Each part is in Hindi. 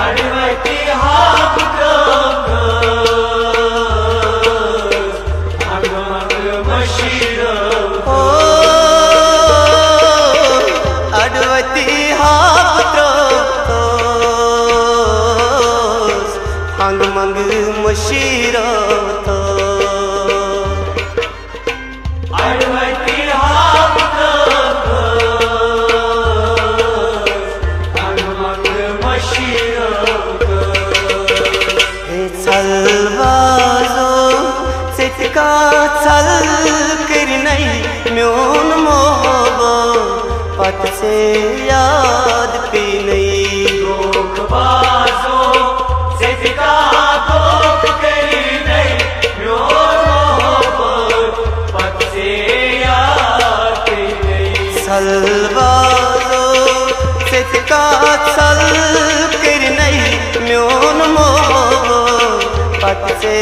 अड़वती हाँ अंग मंग मशीरा था चल कर नहीं म्योन मोहबो पत से याद पी नहीं लोक बाजो से दिखा दोख करी नहीं म्योन मोहबो पत से याद पी नहीं सलवाजो से दिखा चल कर नहीं म्योन मोहबो पत से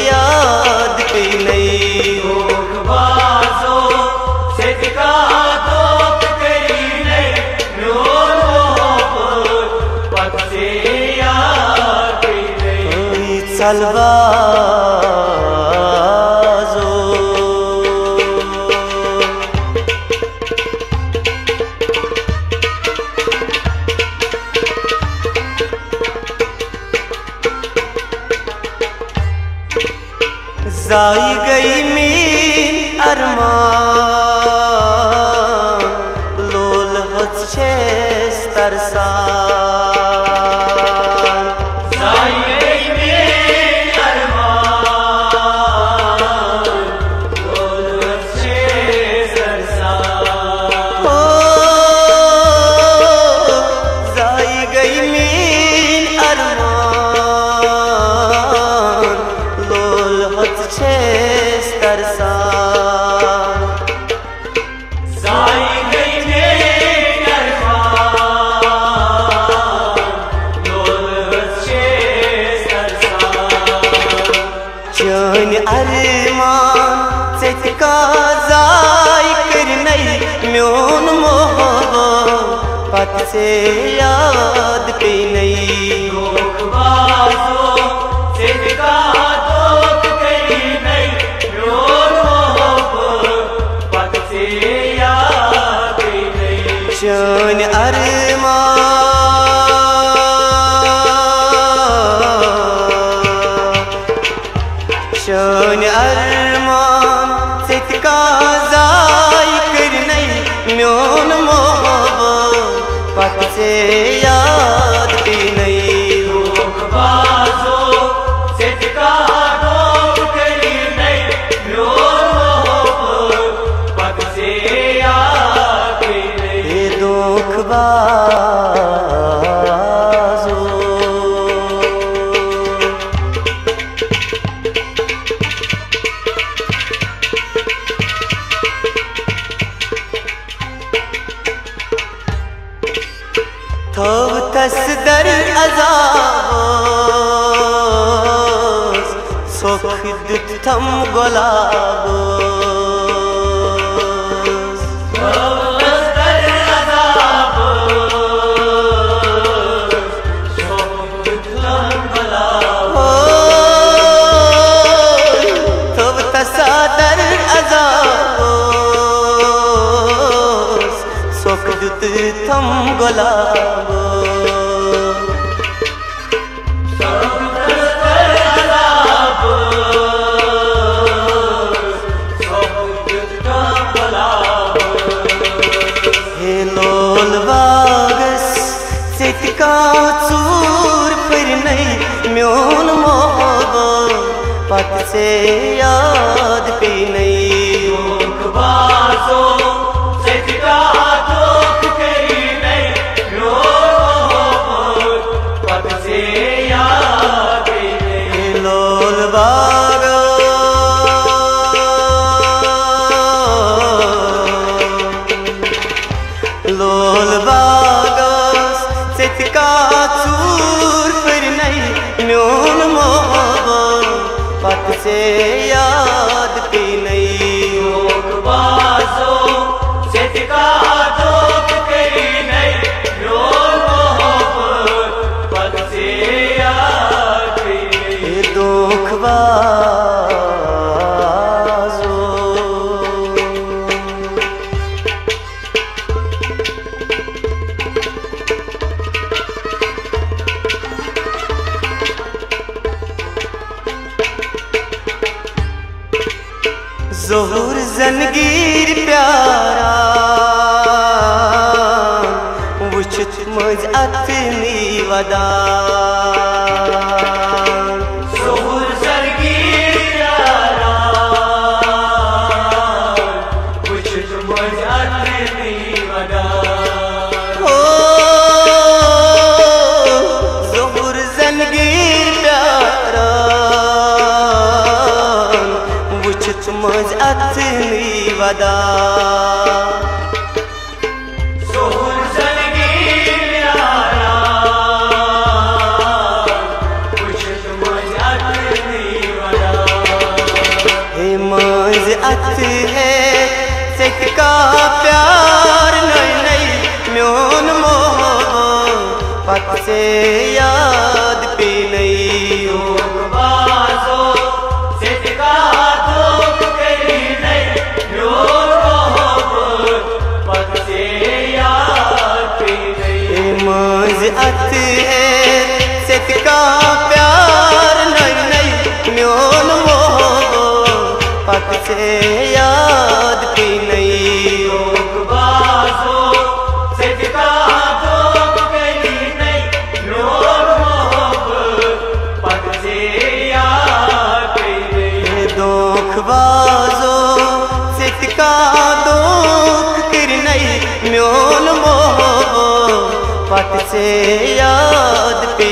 याद पी नहीं लोक बाजो से दिखा दोख करी नहीं म्योन मोहबो पत से याद पी नहीं सलवाजो जाई गई मीन अरमान लोल होच्छे तरसा अरमान का जाय कर नहीं म्योन मोहबो पत से याद पे नहीं लोक बाजो से दिखा दोख करी नहीं म्योन मोहबो पत से याद पे नहीं शान अरमान शान अरमान का जाय कर नहीं म्योन मोहबो पत से याद पे नहीं लोक बाजो से दिखा दोख करी नहीं म्योन मोहबो पत से याद पे नहीं दुख बाजो थोब तस दर अजाबो सोख दुत थम गोलाबो थम गुलाबो हे लोल बागस सितका चूर फिर नहीं म्योन मोहबो पत से याद पे नहीं लोक बाजो से दिखा दोख करी नहीं म्योन मोहबो पत से याद पे नहीं लोल बागो लोल बागस सितका चूर फिर नहीं म्योन मोहबो पत से याद पे नहीं लोक बाजो से दिखा दोख करी नहीं म्योन मोहबो पत से याद पे नहीं दुख बाजो ज़ोहर ज़नगीर प्यारा वुछत मज अथनी वदा ज़ोहर ज़नगीर प्यारा वुछत मज अथनी वदा हो ज़ोहर ज़नगीर प्यारा वुछत मज अथनी वदा ज़ोहर ज़नगीर प्यारा वुछत मज अथनी वदा हे मज अथ है का प्यार नई नई म्योन मोहब्बत से याद पे नहीं बाज़ो सितका दुख करी नहीं म्योन मोहब्बत से याद पे नहीं मज अथ है का प्यार नई नई म्योन मोहब्बत से याद पे नहीं बाज़ो सितका दुख करी नहीं म्योन मोहब्बत से याद पे नहीं दुख बाजो सितका दुख कर नहीं म्योन मोहब्बत से याद पे